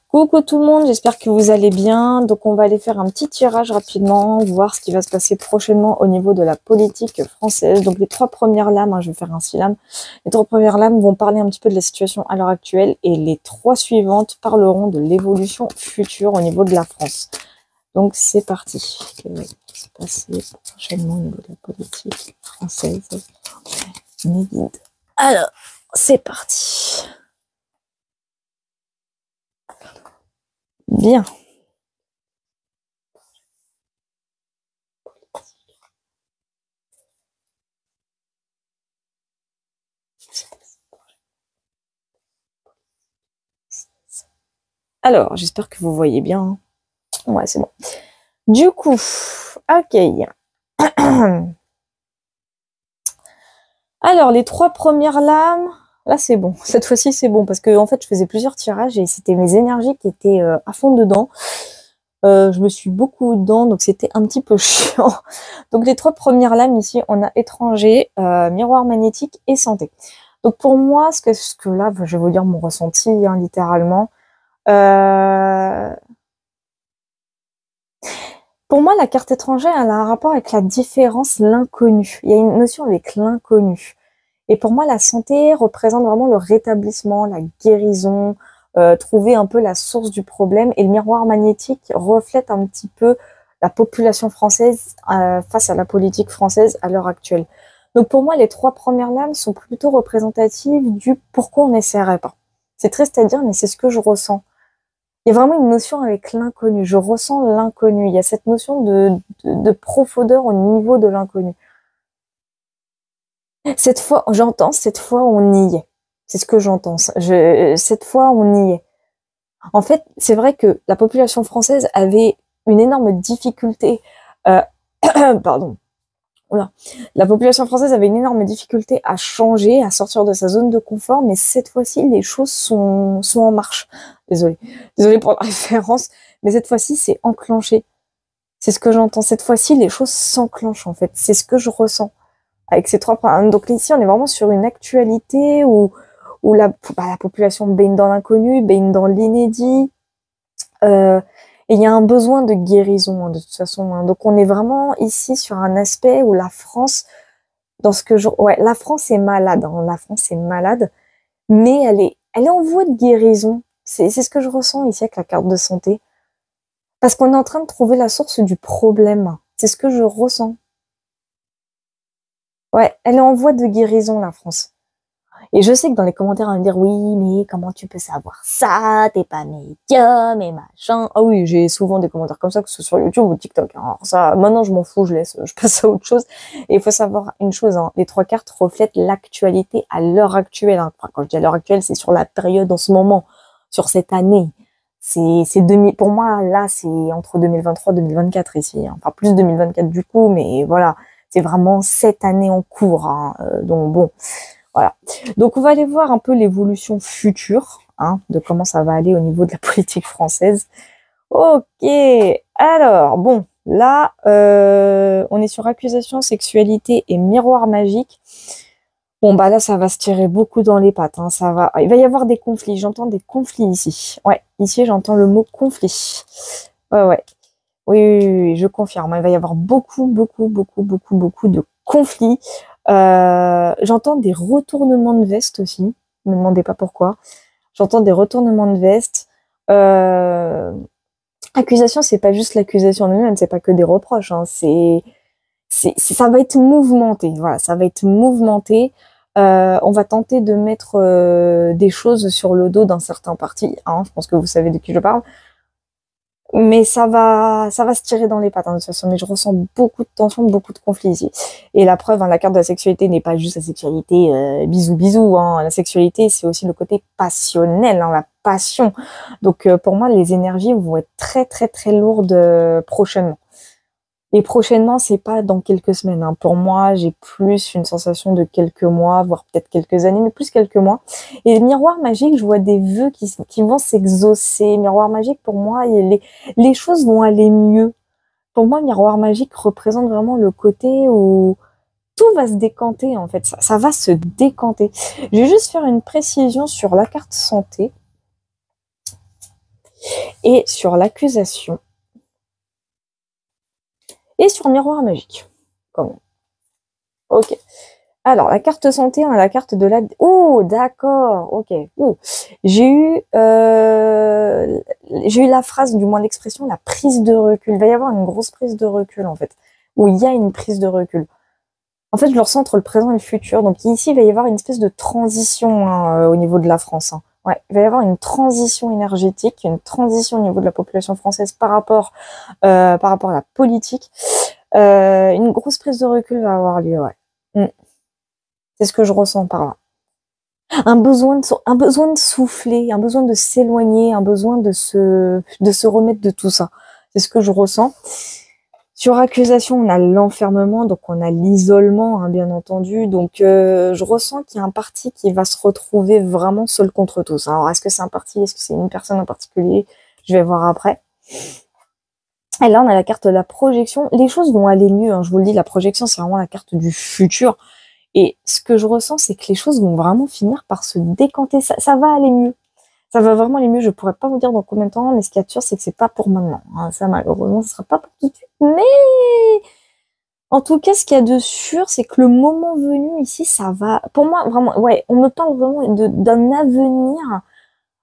Coucou tout le monde, j'espère que vous allez bien. Donc on va aller faire un petit tirage rapidement, voir ce qui va se passer prochainement au niveau de la politique française. Donc les trois premières lames, je vais faire un 6 lames. Les trois premières lames vont parler un petit peu de la situation à l'heure actuelle et les trois suivantes parleront de l'évolution future au niveau de la France. Donc c'est parti. Qu'est-ce qui va se passer prochainement au niveau de la politique française? Mes guides. Alors, c'est parti. Bien. Alors, j'espère que vous voyez bien. Ouais, c'est bon. Du coup, ok. Alors, les trois premières lames, là c'est bon. Cette fois-ci c'est bon parce que en fait je faisais plusieurs tirages et c'était mes énergies qui étaient à fond dedans. Je me suis beaucoup dedans, donc c'était un petit peu chiant. Donc les trois premières lames ici, on a étranger, miroir magnétique et santé. Donc pour moi, ce que là, je vais vous dire mon ressenti, littéralement. Pour moi, la carte étrangère, elle a un rapport avec la différence, l'inconnu. Il y a une notion avec l'inconnu. Et pour moi, la santé représente vraiment le rétablissement, la guérison, trouver un peu la source du problème. Et le miroir magnétique reflète un petit peu la population française face à la politique française à l'heure actuelle. Donc pour moi, les trois premières lames sont plutôt représentatives du pourquoi on n'essaierait pas. C'est triste à dire, mais c'est ce que je ressens. Il y a vraiment une notion avec l'inconnu. Je ressens l'inconnu. Il y a cette notion de profondeur au niveau de l'inconnu. Cette fois, j'entends, cette fois, on y est. C'est ce que j'entends. Cette fois, on y est. En fait, c'est vrai que la population française avait une énorme difficulté. Euh, pardon. Oula. La population française avait une énorme difficulté à changer, à sortir de sa zone de confort, mais cette fois-ci, les choses sont en marche. Désolée. Désolée pour la référence, mais cette fois-ci, c'est enclenché. C'est ce que j'entends. Cette fois-ci, les choses s'enclenchent, en fait. C'est ce que je ressens avec ces trois points. Donc ici, on est vraiment sur une actualité où la population baigne dans l'inconnu, baigne dans l'inédit. Et il y a un besoin de guérison, de toute façon. Donc on est vraiment ici sur un aspect où la France, la France est malade. La France est malade, mais elle est en voie de guérison. C'est ce que je ressens ici avec la carte de santé. Parce qu'on est en train de trouver la source du problème. C'est ce que je ressens. Ouais, elle est en voie de guérison, la France. Et je sais que dans les commentaires, on va me dire, oui, mais comment tu peux savoir ça? T'es pas médium et machin. Ah oui, j'ai souvent des commentaires comme ça, que ce soit sur YouTube ou TikTok. Alors ça, maintenant, je m'en fous, je passe à autre chose. Et il faut savoir une chose, les trois cartes reflètent l'actualité à l'heure actuelle. Enfin, quand je dis à l'heure actuelle, c'est sur la période en ce moment, sur cette année. Pour moi, là, c'est entre 2023 et 2024 ici. Enfin, plus 2024 du coup, mais voilà. C'est vraiment cette année en cours. Donc bon, voilà. Donc on va aller voir un peu l'évolution future, de comment ça va aller au niveau de la politique française. Ok, alors bon, là, on est sur accusation, sexualité et miroir magique. Bon bah là, ça va se tirer beaucoup dans les pattes. Il va y avoir des conflits. J'entends des conflits ici. Ouais, ici j'entends le mot conflit. Ouais. Oui, je confirme. Il va y avoir beaucoup de conflits. J'entends des retournements de veste aussi. Ne me demandez pas pourquoi. J'entends des retournements de veste. Accusation, c'est pas juste l'accusation en elle-même, c'est pas que des reproches. Ça va être mouvementé. Voilà, ça va être mouvementé. On va tenter de mettre des choses sur le dos d'un certain parti. Je pense que vous savez de qui je parle. Mais ça va se tirer dans les pattes, de toute façon. Mais je ressens beaucoup de tension, beaucoup de conflits ici. Et la preuve, la carte de la sexualité n'est pas juste la sexualité bisous. La sexualité, c'est aussi le côté passionnel, la passion. Donc pour moi, les énergies vont être très lourdes prochainement. Et prochainement, c'est pas dans quelques semaines. Pour moi, j'ai plus une sensation de quelques mois, voire peut-être quelques années, mais plus quelques mois. Et le miroir magique, je vois des vœux qui vont s'exaucer. Miroir magique, pour moi, les choses vont aller mieux. Pour moi, miroir magique représente vraiment le côté où tout va se décanter, en fait. Ça va se décanter. Je vais juste faire une précision sur la carte santé. Et sur l'accusation. Et sur miroir magique. Comme... Ok. Alors, la carte santé, on a la carte de la... Oh, d'accord, ok. J'ai eu la phrase, du moins l'expression, la prise de recul. Il va y avoir une grosse prise de recul, en fait. Où il y a une prise de recul. En fait, je le ressens entre le présent et le futur. Donc ici, il va y avoir une espèce de transition au niveau de la France. Ouais, il va y avoir une transition énergétique, une transition au niveau de la population française par rapport à la politique. Une grosse prise de recul va avoir lieu, ouais. C'est ce que je ressens par là. Un besoin de souffler, un besoin de s'éloigner, un besoin de se remettre de tout ça. C'est ce que je ressens. Sur accusation, on a l'enfermement, donc on a l'isolement, hein, bien entendu. Donc je ressens qu'il y a un parti qui va se retrouver vraiment seul contre tous. Alors est-ce que c'est un parti, est-ce que c'est une personne en particulier? Je vais voir après. Et là, on a la carte de la projection. Les choses vont aller mieux, hein, je vous le dis, la projection, c'est vraiment la carte du futur. Et ce que je ressens, c'est que les choses vont vraiment finir par se décanter. Ça va aller mieux. Ça va vraiment aller mieux. Je pourrais pas vous dire dans combien de temps, mais ce qu'il y a de sûr, c'est que c'est pas pour maintenant. Hein. Ça, malheureusement, ce sera pas pour tout de suite. Mais en tout cas, ce qu'il y a de sûr, c'est que le moment venu ici, ça va. Pour moi, vraiment, ouais, on me parle vraiment d'un avenir.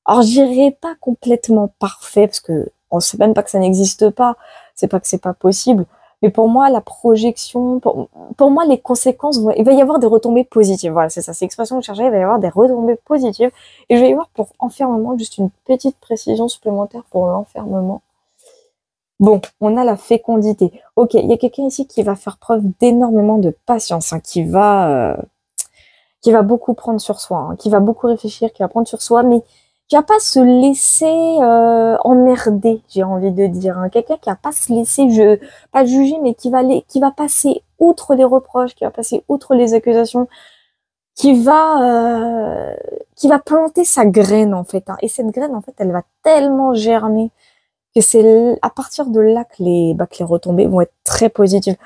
Alors, je dirais pas complètement parfait, parce que on sait même pas que ça n'existe pas. C'est pas que c'est pas possible. Mais pour moi, la projection, pour moi, les conséquences, il va y avoir des retombées positives. Voilà, c'est ça, c'est l'expression que je cherchais. Il va y avoir des retombées positives. Et je vais y voir pour enfermement, juste une petite précision supplémentaire pour l'enfermement. Bon, on a la fécondité. Ok, il y a quelqu'un ici qui va faire preuve d'énormément de patience, hein, qui va beaucoup prendre sur soi, hein, qui va beaucoup réfléchir, qui va prendre sur soi, mais qui va pas se laisser emmerder, j'ai envie de dire. Hein. Quelqu'un qui va pas se laisser, pas juger, mais qui va passer outre les reproches, qui va passer outre les accusations, qui va planter sa graine en fait. Hein. Et cette graine en fait, elle va tellement germer que c'est à partir de là que les retombées vont être très positives.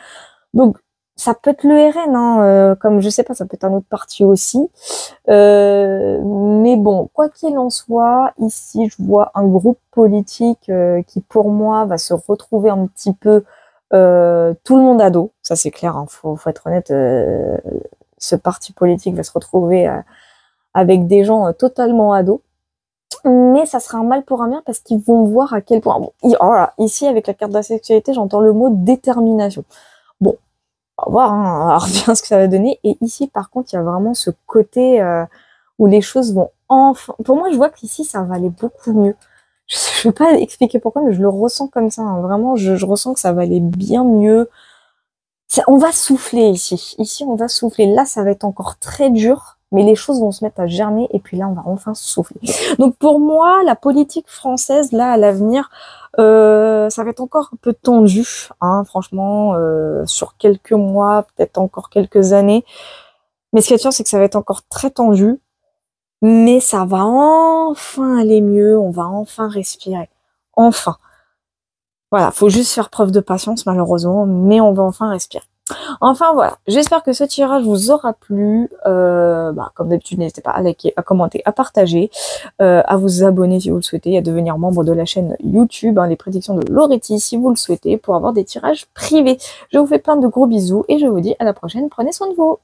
Donc ça peut être le RN, hein, comme je sais pas, ça peut être un autre parti aussi. Mais bon, quoi qu'il en soit, ici je vois un groupe politique qui pour moi va se retrouver un petit peu tout le monde à dos, ça c'est clair, hein, faut être honnête, ce parti politique va se retrouver avec des gens totalement à dos. Mais ça sera un mal pour un bien parce qu'ils vont voir à quel point... Bon, voilà, ici avec la carte de la sexualité, j'entends le mot détermination. Bon, on va voir, hein, on va voir bien ce que ça va donner. Et ici, par contre, il y a vraiment ce côté où les choses vont enfin... Pour moi, je vois qu'ici, ça va aller beaucoup mieux. Je ne vais pas expliquer pourquoi, mais je le ressens comme ça. Hein. Vraiment, je ressens que ça va aller bien mieux. On va souffler ici. Ici, on va souffler. Là, ça va être encore très dur. Mais les choses vont se mettre à germer et puis là, on va enfin souffler. Donc pour moi, la politique française, là, à l'avenir, ça va être encore un peu tendu, hein, franchement, sur quelques mois, peut-être encore quelques années. Mais ce qui est sûr, c'est que ça va être encore très tendu. Mais ça va enfin aller mieux, on va enfin respirer. Enfin. Voilà, faut juste faire preuve de patience, malheureusement, mais on va enfin respirer. Enfin voilà, j'espère que ce tirage vous aura plu. Comme d'habitude, n'hésitez pas à liker, à commenter, à partager, à vous abonner si vous le souhaitez, à devenir membre de la chaîne YouTube, hein, les prédictions de Loretti si vous le souhaitez, pour avoir des tirages privés. Je vous fais plein de gros bisous et je vous dis à la prochaine, prenez soin de vous.